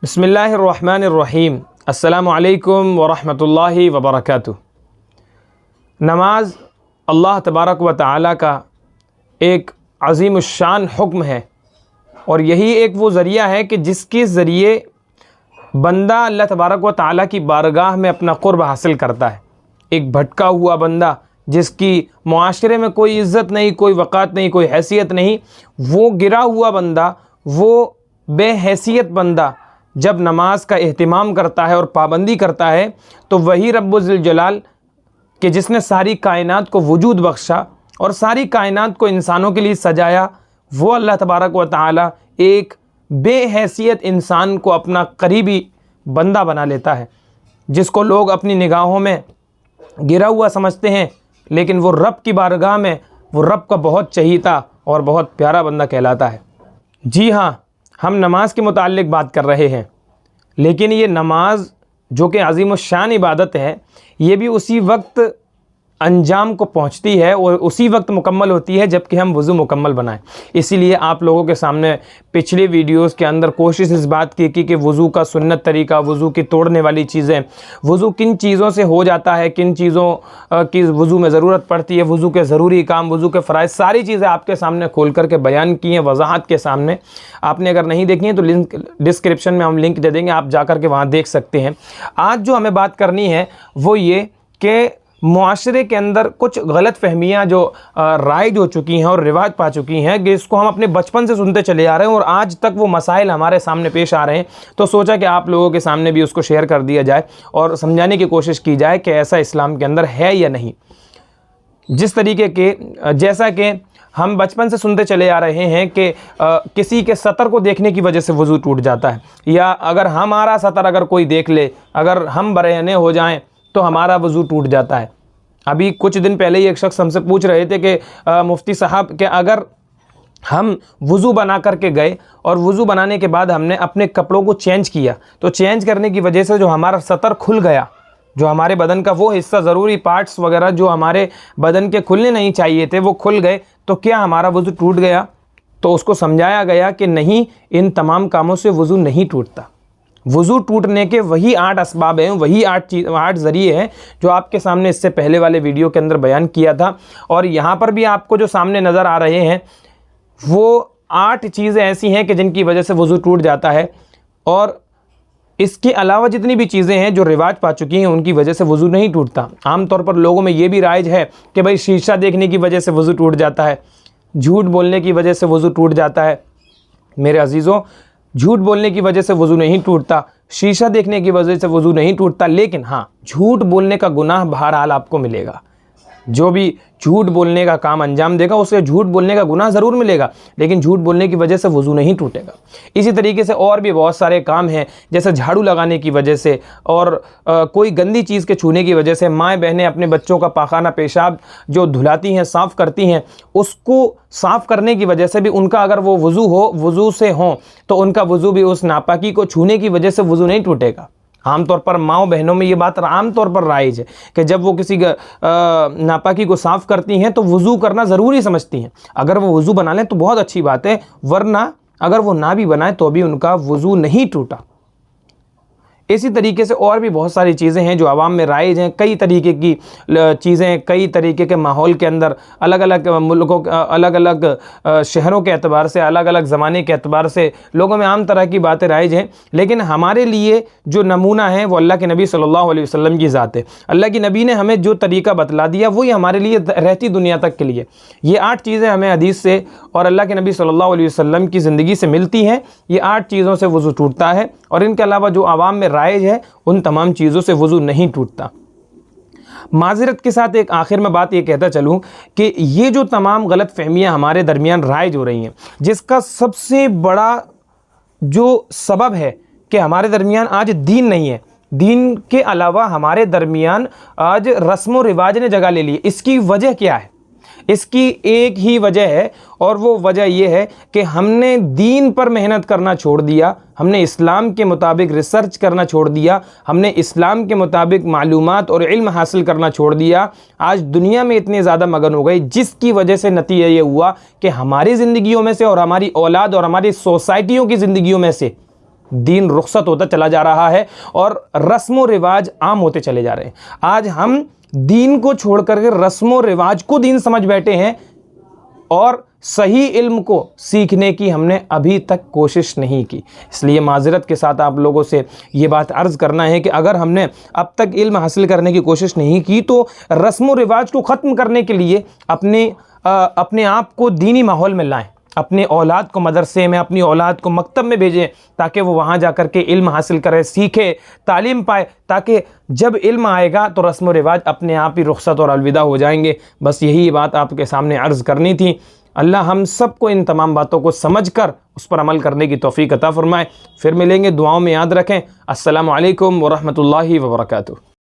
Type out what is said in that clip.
बिस्मिल्लाहिर्रहमानिर्रहीम। अस्सलामु अलैकुम वरहमतुल्लाहि वबरकातुहू। नमाज अल्लाह तबारक व तआला का एक अज़ीमुश्शान हुक्म है और यही एक वो ज़रिया है कि जिसके ज़रिए बंदा अल्लाह तबारक व तआला की बारगाह में अपना क़ुर्ब हासिल करता है। एक भटका हुआ बंदा जिसकी मुआशरे में कोई इज़्ज़त नहीं, कोई वक़ात नहीं, कोई हैसियत नहीं, वो गिरा हुआ बंदा, वो बेहैसियत बंदा जब नमाज का एहतिमाम करता है और पाबंदी करता है तो वही रब्बुल जलाल कि जिसने सारी कायनात को वजूद बख्शा और सारी कायनात को इंसानों के लिए सजाया, वो अल्लाह तबारक व तआला एक बेहैसियत इंसान को अपना करीबी बंदा बना लेता है, जिसको लोग अपनी निगाहों में गिरा हुआ समझते हैं, लेकिन वो रब की बारगाह में वो रब का बहुत चहीता और बहुत प्यारा बंदा कहलाता है। जी हाँ, हम नमाज के मुताल्लिक़ बात कर रहे हैं, लेकिन ये नमाज जो कि अज़ीमुश्शान इबादत है, ये भी उसी वक्त अंजाम को पहुंचती है और उसी वक्त मुकम्मल होती है जबकि हम वज़ू मुकम्मल बनाएं। इसीलिए आप लोगों के सामने पिछले वीडियोस के अंदर कोशिश इस बात की कि वज़ू का सुन्नत तरीका, वज़ू की तोड़ने वाली चीज़ें, वज़ू किन चीज़ों से हो जाता है, किन चीज़ों की वज़ू में ज़रूरत पड़ती है, वज़ू के ज़रूरी काम, वज़ू के फ़राइज़, सारी चीज़ें आपके सामने खोल करके बयान की हैं वज़ाहत के सामने। आपने अगर नहीं देखी है तो लिंक डिस्क्रिप्शन में हम लिंक दे देंगे, आप जा कर के वहाँ देख सकते हैं। आज जो हमें बात करनी है वो ये कि मुआशरे के अंदर कुछ गलत फहमियाँ जो राइज हो चुकी हैं और रिवाज पा चुकी हैं कि इसको हम अपने बचपन से सुनते चले आ रहे हैं और आज तक वो मसाइल हमारे सामने पेश आ रहे हैं, तो सोचा कि आप लोगों के सामने भी उसको शेयर कर दिया जाए और समझाने की कोशिश की जाए कि ऐसा इस्लाम के अंदर है या नहीं। जिस तरीके के जैसा कि हम बचपन से सुनते चले आ रहे हैं कि किसी के सतर को देखने की वजह से वज़ू टूट जाता है, या अगर हमारा सतर अगर कोई देख ले, अगर हम बरहने हो जाएं तो हमारा वज़ू टूट जाता है। अभी कुछ दिन पहले ही एक शख्स हमसे पूछ रहे थे कि मुफ्ती साहब कि अगर हम वज़ू बना करके गए और वज़ू बनाने के बाद हमने अपने कपड़ों को चेंज किया, तो चेंज करने की वजह से जो हमारा सतर खुल गया, जो हमारे बदन का वो हिस्सा, ज़रूरी पार्ट्स वगैरह जो हमारे बदन के खुलने नहीं चाहिए थे वो खुल गए, तो क्या हमारा वज़ू टूट गया? तो उसको समझाया गया कि नहीं, इन तमाम कामों से वज़ू नहीं टूटता। वज़ू टूटने के वही 8 असबाब हैं, वही 8 ज़रिए हैं जो आपके सामने इससे पहले वाले वीडियो के अंदर बयान किया था। और यहाँ पर भी आपको जो सामने नज़र आ रहे हैं वो 8 चीज़ें ऐसी हैं कि जिनकी वजह से वज़ू टूट जाता है। और इसके अलावा जितनी भी चीज़ें हैं जो रिवाज पा चुकी हैं उनकी वजह से वज़ू नहीं टूटता। आम तौर पर लोगों में ये भी राइज है कि भाई शीशा देखने की वजह से वज़ू टूट जाता है, झूठ बोलने की वजह से वज़ू टूट जाता है। मेरे अजीज़ों, झूठ बोलने की वजह से वज़ू नहीं टूटता, शीशा देखने की वजह से वज़ू नहीं टूटता, लेकिन हाँ, झूठ बोलने का गुनाह बहरहाल आपको मिलेगा। जो भी झूठ बोलने का काम अंजाम देगा उसे झूठ बोलने का गुनाह ज़रूर मिलेगा, लेकिन झूठ बोलने की वजह से वज़ू नहीं टूटेगा। इसी तरीके से और भी बहुत सारे काम हैं, जैसे झाड़ू लगाने की वजह से और कोई गंदी चीज़ के छूने की वजह से। माएँ बहनें अपने बच्चों का पाखाना पेशाब जो धुलाती हैं, साफ़ करती हैं, उसको साफ़ करने की वजह से भी उनका अगर वो वज़ू से हो तो उनका वज़ू भी उस नापाकी को छूने की वजह से वज़ू नहीं टूटेगा। आमतौर पर माओ बहनों में ये बात आमतौर पर राइज है कि जब वो किसी नापाकी को साफ़ करती हैं तो वज़ू करना ज़रूरी समझती हैं। अगर वो वज़ू बना लें तो बहुत अच्छी बात है, वरना अगर वो ना भी बनाए तो भी उनका वज़ू नहीं टूटा। इसी तरीके से और भी बहुत सारी चीज़ें हैं जो आवाम में राइज हैं। कई तरीके की चीज़ें, कई तरीके के माहौल के अंदर, अलग अलग मुल्कों, अलग अलग शहरों के एतबार से, अलग अलग ज़माने के एतबार से लोगों में आम तरह की बातें राइज हैं। लेकिन हमारे लिए जो नमूना है वो अल्लाह के नबी सल्लल्लाहु अलैहि वसल्लम की ज़ात है। अल्लाह की नबी ने हमें जो तरीका बतला दिया वही हमारे लिए रहती दुनिया तक के लिए। ये 8 चीज़ें हमें हदीस से और अल्लाह के नबी सल्लल्लाहु अलैहि वसल्लम की ज़िंदगी से मिलती हैं। ये 8 चीज़ों से वज़ू टूटता है और इनके अलावा जो आवाम में राइज है उन तमाम चीज़ों से वज़ू नहीं टूटता। माज़रत के साथ एक आखिर में बात ये कहता चलूँ कि ये जो तमाम गलत फहमियाँ हमारे दरमियान राइज हो रही हैं, जिसका सबसे बड़ा जो सबब है कि हमारे दरमियान आज दीन नहीं है, दीन के अलावा हमारे दरमियान आज रस्म व रिवाज ने जगह ले ली। इसकी वजह क्या है? इसकी एक ही वजह है और वो वजह ये है कि हमने दीन पर मेहनत करना छोड़ दिया, हमने इस्लाम के मुताबिक रिसर्च करना छोड़ दिया, हमने इस्लाम के मुताबिक मालूमात और इल्म हासिल करना छोड़ दिया। आज दुनिया में इतने ज़्यादा मगन हो गई, जिसकी वजह से नतीजा ये हुआ कि हमारी ज़िंदगियों में से और हमारी औलाद और हमारी सोसाइटियों की ज़िंदगियों में से दीन रुखसत होता चला जा रहा है और रस्म व रिवाज आम होते चले जा रहे हैं। आज हम दीन को छोड़ करके रस्म व रिवाज को दीन समझ बैठे हैं और सही इल्म को सीखने की हमने अभी तक कोशिश नहीं की। इसलिए माज़रत के साथ आप लोगों से ये बात अर्ज़ करना है कि अगर हमने अब तक इल्म हासिल करने की कोशिश नहीं की तो रस्म व रिवाज को ख़त्म करने के लिए अपने आप को दीनी माहौल में लाएं, अपने औलाद को मदरसे में, अपनी औलाद को मकतब में भेजें ताकि वो वहाँ जा कर के इल्म हासिल करे, सीखे, तालीम पाए, ताकि जब इल्म आएगा तो रस्म व रिवाज अपने आप ही रुखसत और अलविदा हो जाएंगे। बस यही बात आपके सामने अर्ज़ करनी थी। अल्लाह हम सबको इन तमाम बातों को समझकर उस पर अमल करने की तौफीक अता फ़रमाए। फिर मिलेंगे, दुआओं में याद रखें। अस्सलामु अलैकुम व रहमतुल्लाहि व बरकातुहू।